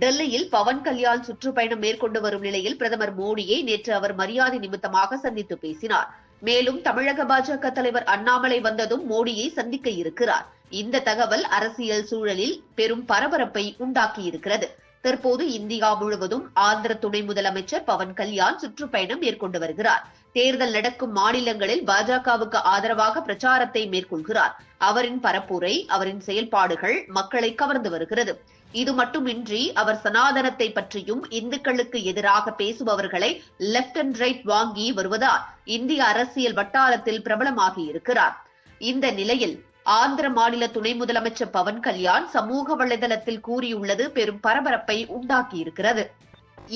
டெல்லியில் பவன் கல்யாண் சுற்றுப்பயணம் மேற்கொண்டு வரும் நிலையில் பிரதமர் மோடியை நேற்று அவர் மரியாதை நிமித்தமாக சந்தித்து பேசினார். மேலும் தமிழக பாஜக தலைவர் அண்ணாமலை வந்ததும் மோடியை சந்திக்க இருக்கிறார். இந்த தகவல் அரசியல் சூழலில் பெரும் பரபரப்பை உண்டாக்கியிருக்கிறது. தற்போது இந்தியா முழுவதும் ஆந்திர துணை முதலமைச்சர் பவன் கல்யாண் சுற்றுப்பயணம் மேற்கொண்டு வருகிறார். தேர்தல் நடக்கும் மாநிலங்களில் பாஜகவுக்கு ஆதரவாக பிரச்சாரத்தை மேற்கொள்கிறார். அவரின் பரப்புரை, அவரின் செயல்பாடுகள் மக்களை கவர்ந்து வருகிறது. இது மட்டுமின்றி அவர் சனாதனத்தை பற்றியும் இந்துக்களுக்கு எதிராக பேசுபவர்களை லெப்ட் அண்ட் ரைட் வாங்கி வருவதால் இந்திய அரசியல் வட்டாரத்தில் பிரபலமாகி இருக்கிறார். இந்த நிலையில் ஆந்திர மாநில துணை முதலமைச்சர் பவன் கல்யாண் சமூக வலைதளத்தில் கூறியுள்ளது பெரும் பரபரப்பை உண்டாக்கியிருக்கிறது.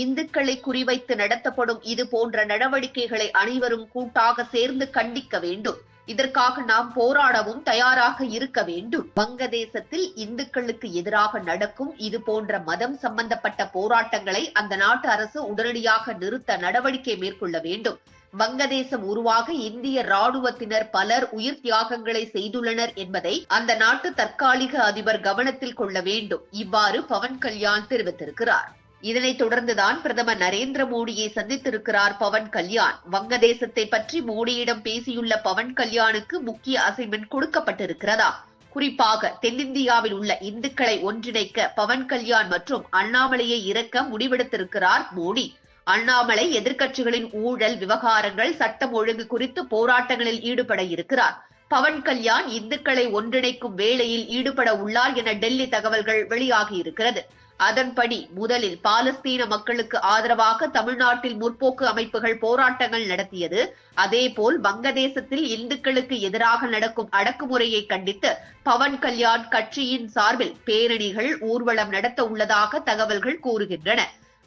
இந்துக்களை குறிவைத்து நடத்தப்படும் இது போன்ற நடவடிக்கைகளை அனைவரும் கூட்டாக சேர்ந்து கண்டிக்க வேண்டும். இதற்காக நாம் போராடவும் தயாராக இருக்க வேண்டும். வங்கதேசத்தில் இந்துக்களுக்கு எதிராக நடக்கும் இது போன்ற மதம் சம்பந்தப்பட்ட போராட்டங்களை அந்த நாட்டு அரசு உடனடியாக நிறுத்த நடவடிக்கை மேற்கொள்ள வேண்டும். வங்கதேசம் உருவாக இந்திய ராணுவத்தினர் பலர் உயிர் தியாகங்களை செய்துள்ளனர் என்பதை அந்த நாட்டு தற்காலிக அதிபர் கவனத்தில் கொள்ள வேண்டும். இவ்வாறு பவன் கல்யாண் தெரிவித்திருக்கிறார். இதனைத் தொடர்ந்துதான் பிரதமர் நரேந்திர மோடியை சந்தித்திருக்கிறார் பவன் கல்யாண். வங்கதேசத்தை பற்றி மோடியிடம் பேசியுள்ள பவன் கல்யாணுக்கு முக்கிய அசைன்மெண்ட் கொடுக்கப்பட்டிருக்கிறதா? குறிப்பாக தென்னிந்தியாவில் உள்ள இந்துக்களை ஒன்றிணைக்க பவன் கல்யாண் மற்றும் அண்ணாமலையை இறக்க முடிவெடுத்திருக்கிறார் மோடி. அண்ணாமலை எதிர்க்கட்சிகளின் ஊழல் விவகாரங்கள், சட்டம் ஒழுங்கு குறித்து போராட்டங்களில் ஈடுபட இருக்கிறார். பவன் கல்யாண் இந்துக்களை ஒன்றிணைக்கும் வேளையில் ஈடுபட உள்ளார் என டெல்லி தகவல்கள் வெளியாகி இருக்கிறது. அதன்படி முதலில் பாலஸ்தீன மக்களுக்கு ஆதரவாக தமிழ்நாட்டில் முற்போக்கு அமைப்புகள் போராட்டங்கள் நடத்தியது. அதேபோல் வங்கதேசத்தில் இந்துக்களுக்கு எதிராக நடக்கும் அடக்குமுறையை கண்டித்து பவன் கல்யாண் கட்சியின் சார்பில் பேரணிகள், ஊர்வலம் நடத்த உள்ளதாக தகவல்கள் கூறுகின்றன.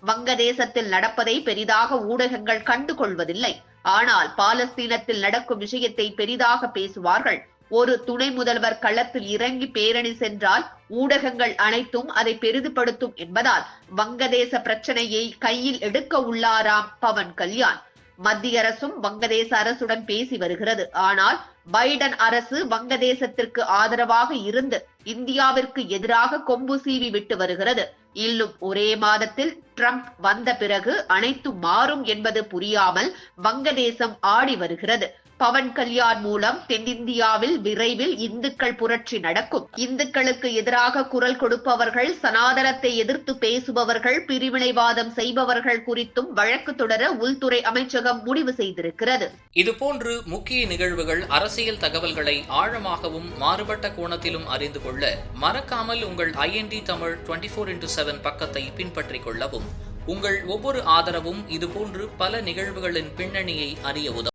வங்கதேசத்தில் நடப்பதை பெரிதாக ஊடகங்கள் கண்டுகொள்வதில்லை. ஆனால் பாலஸ்தீனத்தில் நடக்கும் விஷயத்தை பெரிதாக பேசுவார்கள். ஒரு துணை முதல்வர் களத்தில் இறங்கி பேரணி சென்றால் ஊடகங்கள் அனைத்தும் அதை பெரிதுபடுத்தும் என்பதால் வங்கதேச பிரச்சனையை கையில் எடுக்க உள்ளாராம் பவன் கல்யாண். மத்திய அரசும் வங்கதேச அரசுடன் பேசி வருகிறது. ஆனால் பைடன் அரசு வங்கதேசத்திற்கு ஆதரவாக இருந்து இந்தியாவிற்கு எதிராக கொம்பு சீவி விட்டு வருகிறது. இன்னும் ஒரே மாதத்தில் ட்ரம்ப் வந்த பிறகு அனைத்தும் மாறும் என்பது புரியாமல் வங்கதேசம் ஆடி வருகிறது. பவன் கல்யாண் மூலம் தென்னிந்தியாவில் விரைவில் இந்துக்கள் புரட்சி நடக்கும். இந்துக்களுக்கு எதிராக குரல் கொடுப்பவர்கள், சனாதனத்தை எதிர்த்து பேசுபவர்கள், பிரிவினைவாதம் செய்பவர்கள் குறித்தும் வழக்கு தொடர உள்துறை அமைச்சகம் முடிவு செய்திருக்கிறது. இதுபோன்று முக்கிய நிகழ்வுகள், அரசியல் தகவல்களை ஆழமாகவும் மாறுபட்ட கோணத்திலும் அறிந்து கொள்ள மறக்காமல் உங்கள் IND தமிழ் 24x7 பக்கத்தை பின்பற்றிக் கொள்ளவும். உங்கள் ஒவ்வொரு ஆதரவும் இதுபோன்று பல நிகழ்வுகளின் பின்னணியை அறிய உதவும்.